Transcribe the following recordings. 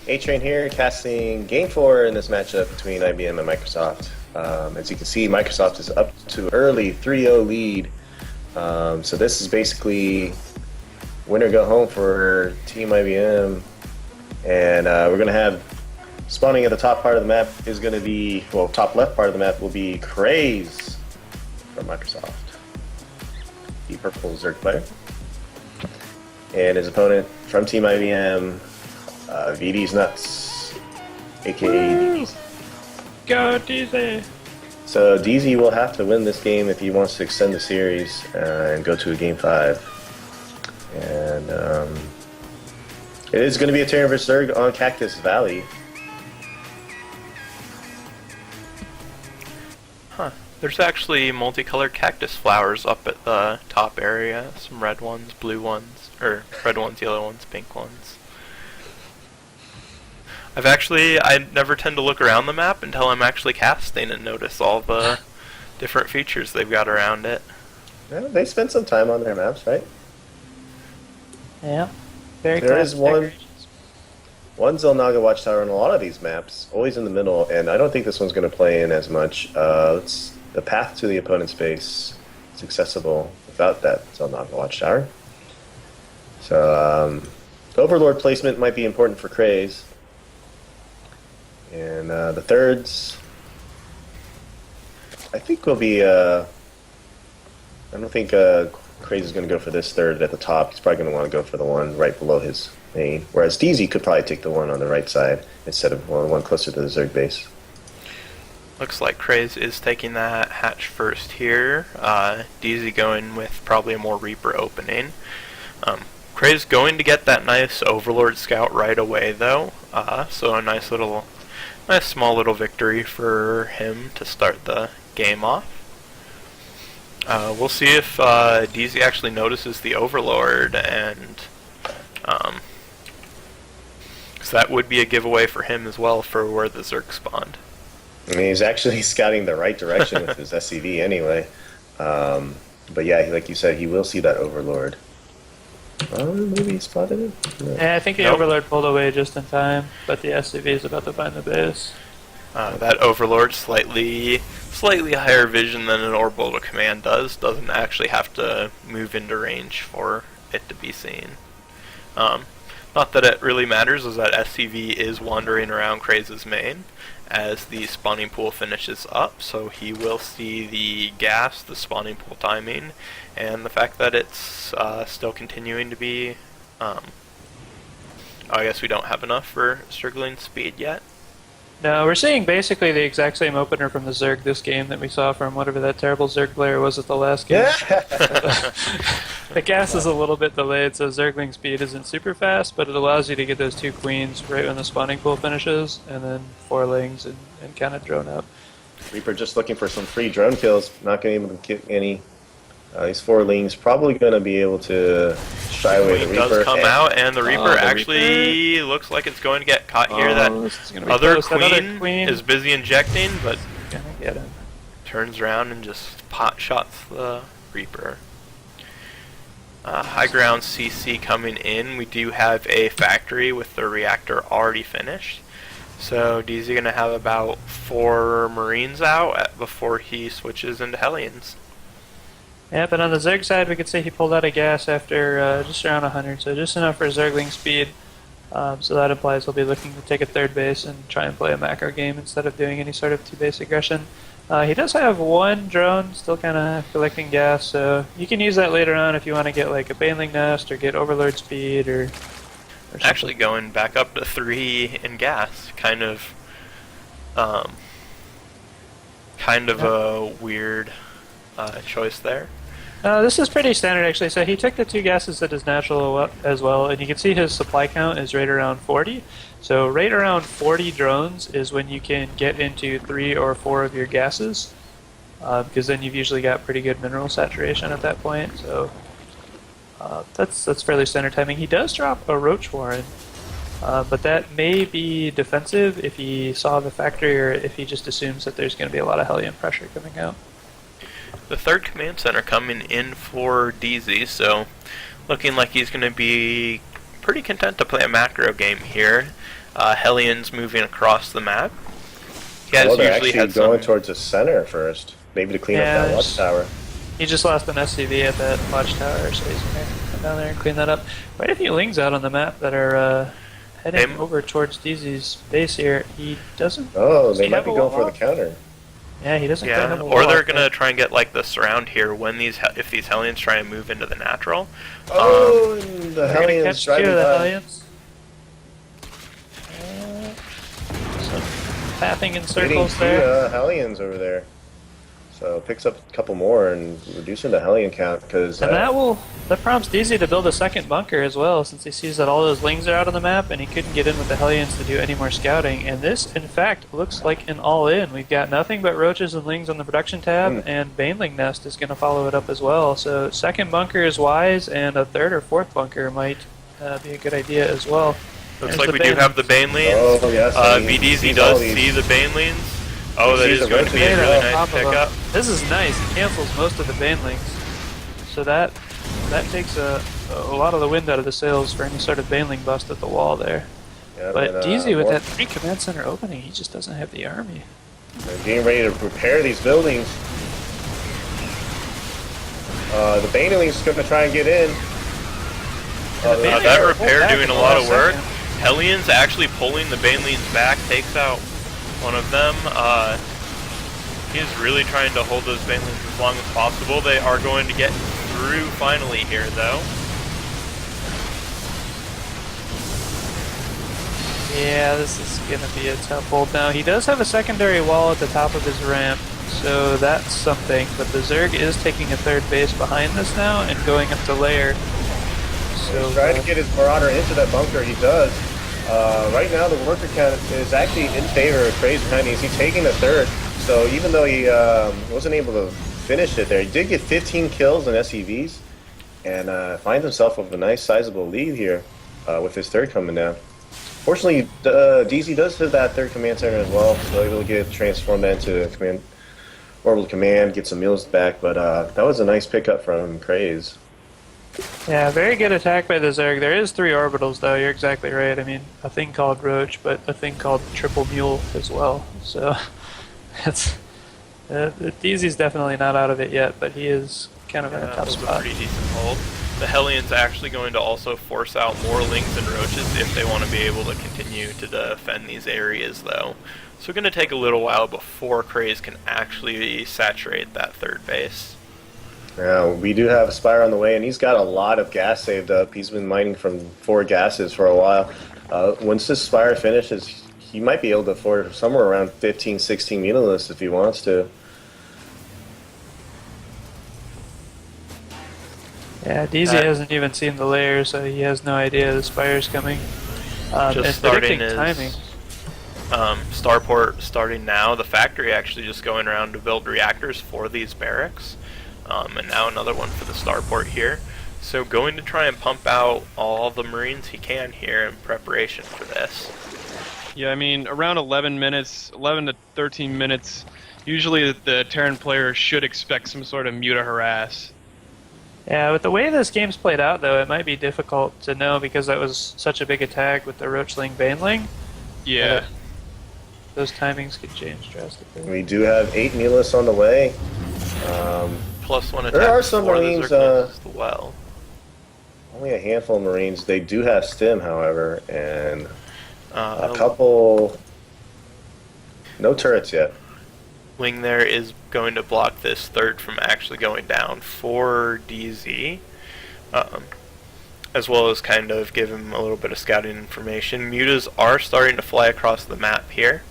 ATrain here, casting Game 4 in this matchup between IBM and Microsoft. As you can see, Microsoft is up to early 3-0 lead. So this is basically winner go home for Team IBM. And we're going to have spawning at the top part of the map is going to be, well, top left part of the map will be Krayze from Microsoft, the purple Zerg player. And his opponent from Team IBM, VDeezNuts, aka DZ. Go DZ! So DZ will have to win this game if he wants to extend the series and go to a Game 5. And it is going to be a Terran vs Zerg on Cactus Valley. Huh. There's actually multicolored cactus flowers up at the top area. Some red ones, blue ones, or red ones, yellow ones, pink ones. I never tend to look around the map until I'm actually casting and notice all the different features they've got around it. Yeah, they spend some time on their maps, right? Yeah. Very There is one Zelnaga Watchtower on a lot of these maps, always in the middle, and I don't think this one's going to play in as much. The path to the opponent's base is accessible without that Zelnaga Watchtower. So Overlord placement might be important for Krayze. And the thirds, I think will be, I don't think Krayze is going to go for this third at the top. He's probably going to want to go for the one right below his main. Whereas DZ could probably take the one on the right side instead of one closer to the Zerg base. Looks like Krayze is taking that hatch first here. DZ going with probably a more Reaper opening. Krayze going to get that nice Overlord scout right away though. So a nice small little victory for him to start the game off. We'll see if DZ actually notices the Overlord, and because that would be a giveaway for him as well for where the Zerg spawned. I mean, he's actually scouting the right direction with his SCV anyway. But yeah, like you said, he will see that Overlord. Maybe he spotted it? No. Yeah, I think the Overlord pulled away just in time, but the SCV is about to find the base. That Overlord, slightly higher vision than an Orbital Command does. Doesn't actually have to move into range for it to be seen. Not that it really matters, as that SCV is wandering around Krayze's main as the spawning pool finishes up, so he will see the gas, the spawning pool timing, and the fact that it's still continuing to be, I guess we don't have enough for struggling speed yet. No, we're seeing basically the exact same opener from the Zerg this game that we saw from whatever that terrible Zerg player was at the last game. The gas is a little bit delayed, so Zergling speed isn't super fast, but it allows you to get those two queens right when the spawning pool finishes, and then 4 lings and kind of drone up. Reaper just looking for some free drone kills, not going to be able to get any. These 4 lings probably going to be able to shy away the Reaper. Does come out, and the Reaper actually looks like it's going to get caught here. That other queen is busy injecting, but get him. Turns around and just pot shots the Reaper. High ground CC coming in. We do have a factory with the reactor already finished. So DZ going to have about 4 Marines out before he switches into Hellions. Yeah, but on the Zerg side, we could say he pulled out of gas after just around 100, so just enough for Zergling speed. So that implies he'll be looking to take a third base and try and play a macro game instead of doing any sort of 2-base aggression. He does have 1 drone, still kind of collecting gas, so you can use that later on if you want to get like a Baneling Nest or get Overlord speed or actually going back up to 3 in gas, kind of a weird choice there. This is pretty standard actually. So he took the 2 gases at his natural as well, and you can see his supply count is right around 40. So right around 40 drones is when you can get into 3 or 4 of your gases, because then you've usually got pretty good mineral saturation at that point. So that's fairly standard timing. He does drop a Roach Warren, but that may be defensive if he saw the factory or if he just assumes that there's going to be a lot of Hellion pressure coming out. The 3rd command center coming in for DZ, so looking like he's going to be pretty content to play a macro game here. Hellions moving across the map. He has Well, they're usually actually had going some. towards the center first, maybe to clean up that watchtower. He just lost an SCV at that watchtower, so he's gonna come down there and clean that up. Quite a few lings out on the map that are heading over towards DZ's base here. He doesn't. Oh, they he might have be a going for wall? the counter. Yeah, he doesn't quite Yeah, have a or wall they're up gonna there. try and get like the surround here when if these Hellions try and move into the natural. Oh, and the They're gonna Hellions catch two driving of the by. Hellions. Some pathing in Hitting circles two there. Hellions over there. So picks up a couple more and reducing the Hellion count because And that prompts DZ to build a second bunker as well, since he sees that all those lings are out on the map and he couldn't get in with the Hellions to do any more scouting. And this, in fact, looks like an all-in. We've got nothing but roaches and lings on the production tab, and Baneling Nest is going to follow it up as well. So second bunker is wise, and a third or fourth bunker might be a good idea as well. Looks There's like the we do have the Baneleans. Oh, yes, VDeeZ does see the Baneleans. Oh, that sees is the going to be a Right really on nice top of him. pickup. This is nice. It cancels most of the Banelings. So that takes a lot of the wind out of the sails for any sort of Baneling bust at the wall there. Yeah, But and, DZ with more- that 3 command center opening, he just doesn't have the army. They're getting ready to repair these buildings. The Baneling's going to try and get in. That repair doing a lot of work. Second. Hellions actually pulling the Baneleans back, takes out one of them. He's really trying to hold those Baneleans as long as possible. They are going to get through finally here, though. Yeah, this is going to be a tough hold now. He does have a secondary wall at the top of his ramp, so that's something. But the Zerg is taking a third base behind this now and going up the layer. So He's trying to get his Marauder into that bunker. He does. Right now, the worker count is actually in favor of Krayze behind. He's taking a third. So even though he wasn't able to finish it there, he did get 15 kills in SCVs and finds himself with a nice sizable lead here with his third coming down. Fortunately, DZ does have that third command center as well, so able to get transformed into orbital command, get some meals back. But that was a nice pickup from Krayze. yeah, very good attack by the Zerg. There is 3 orbitals though, you're exactly right. I mean, a thing called Roach, but a thing called Triple Mule as well. So, that's... DZ's definitely not out of it yet, but he is kind of in a tough That was a spot. pretty decent hold. The Hellions actually going to also force out more Lings and Roaches if they want to be able to continue to defend these areas, though. So it's going to take a little while before Krayze can actually saturate that third base. Yeah, we do have a Spire on the way, and he's got a lot of gas saved up. He's been mining from 4 gases for a while. Once this Spire finishes, he might be able to afford somewhere around 15, 16 Mutalisks if he wants to. Yeah, DZ hasn't even seen the layer, so he has no idea the Spire's coming. Just and starting predicting timing. Starport starting now. The factory actually just going around to build reactors for these barracks. And now another one for the Starport here. So going to try and pump out all the Marines he can here in preparation for this. Yeah, I mean, around 11 to 13 minutes, usually the Terran player should expect some sort of muta harass. Yeah, with the way this game's played out, though, it might be difficult to know because that was such a big attack with the Roachling Baneling. Yeah. Those timings could change drastically. We do have 8 Mutalisks on the way. Plus one attack There are some for the Marines, Zerg as well. Only a handful of Marines. They do have Stim, however, and a Uh, couple... No turrets yet. Wing there is going to block this third from actually going down for DZ, as well as kind of give him a little bit of scouting information. Mutas are starting to fly across the map here,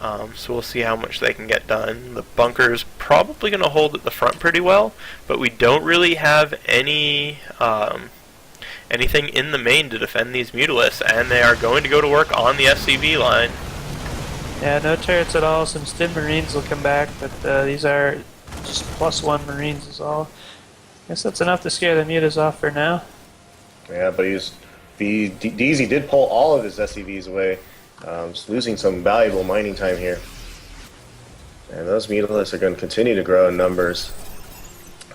so we'll see how much they can get done. The bunker's probably going to hold at the front pretty well, but we don't really have any anything in the main to defend these Mutalisks, and they are going to go to work on the SCV line. Yeah, no turrets at all. Some Stim Marines will come back, but these are just +1 Marines is all. Guess that's enough to scare the Mutas off for now. Yeah, but DZ did pull all of his SCVs away, just losing some valuable mining time here. And those Mutalisks are going to continue to grow in numbers.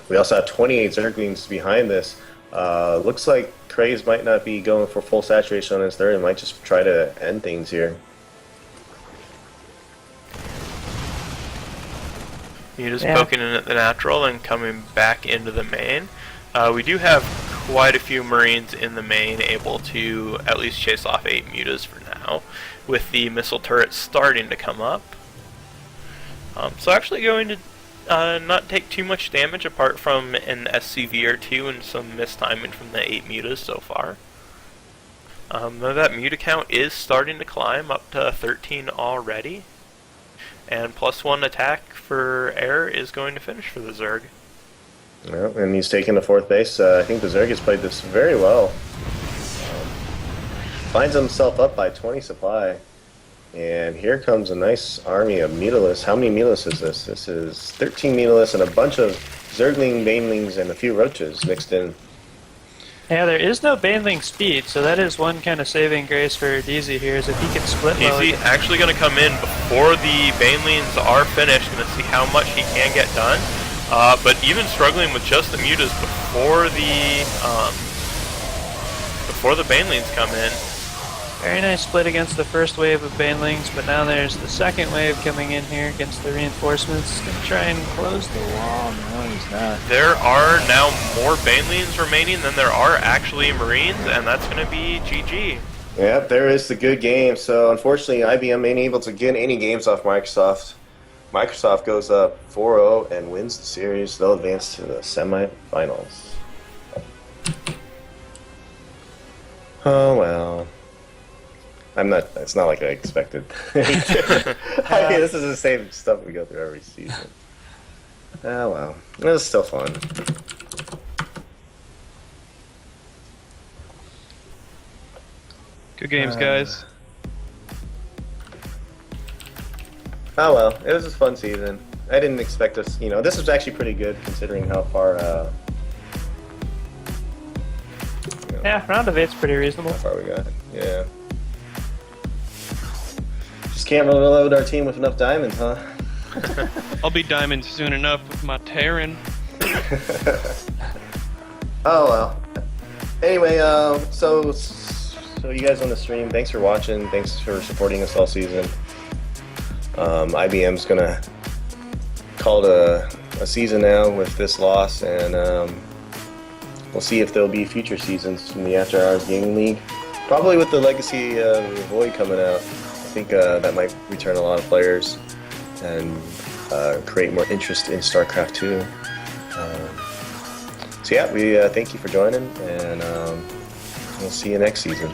We also have 28 Zerglings behind this. Looks like Krayze might not be going for full saturation on his third and might just try to end things here. Muta's Yeah. poking in at the natural and coming back into the main. We do have quite a few Marines in the main able to at least chase off 8 Mutas for now, with the missile turrets starting to come up. So actually going to not take too much damage apart from an SCV or 2 and some mistiming from the 8 Mutas so far. Though that Muta count is starting to climb up to 13 already. And +1 attack for air is going to finish for the Zerg. Yeah, and he's taking the 4th base. I think the Zerg has played this very well. Finds himself up by 20 supply. And here comes a nice army of Mutalus. How many Mutalus is this? This is 13 Mutalus and a bunch of Zergling, Banelings, and a few Roaches mixed in. Yeah, there is no Baneling speed, so that is one kind of saving grace for DZ here, is if he can split well. DZ actually going to come in before the Banelings are finished. Going to see how much he can get done. But even struggling with just the Mutas before the Banelings come in. Very nice split against the first wave of Banelings, but now there's the second wave coming in here against the reinforcements. Gonna try and close the wall. No, he's not. There are now more Banelings remaining than there are actually Marines, and that's going to be GG. Yep, there is the good game. So unfortunately, IBM ain't able to get any games off Microsoft. Microsoft goes up 4-0 and wins the series. They'll advance to the semifinals. Oh well. It's not like I expected. I mean, this is the same stuff we go through every season. Oh well. It was still fun. Good games, guys. Oh well, it was a fun season. I didn't expect us, this was actually pretty good considering how far, Yeah, round of 8's pretty reasonable. how far we got. Yeah. Just can't reload our team with enough diamonds, huh? I'll be diamond soon enough with my Terran. Oh well. Anyway, so you guys on the stream, thanks for watching. Thanks for supporting us all season. IBM's gonna call it a season now with this loss, and we'll see if there'll be future seasons from the After Hours Gaming League. Probably with the Legacy Void coming out. I think that might return a lot of players and create more interest in StarCraft 2. So yeah, we thank you for joining, and we'll see you next season.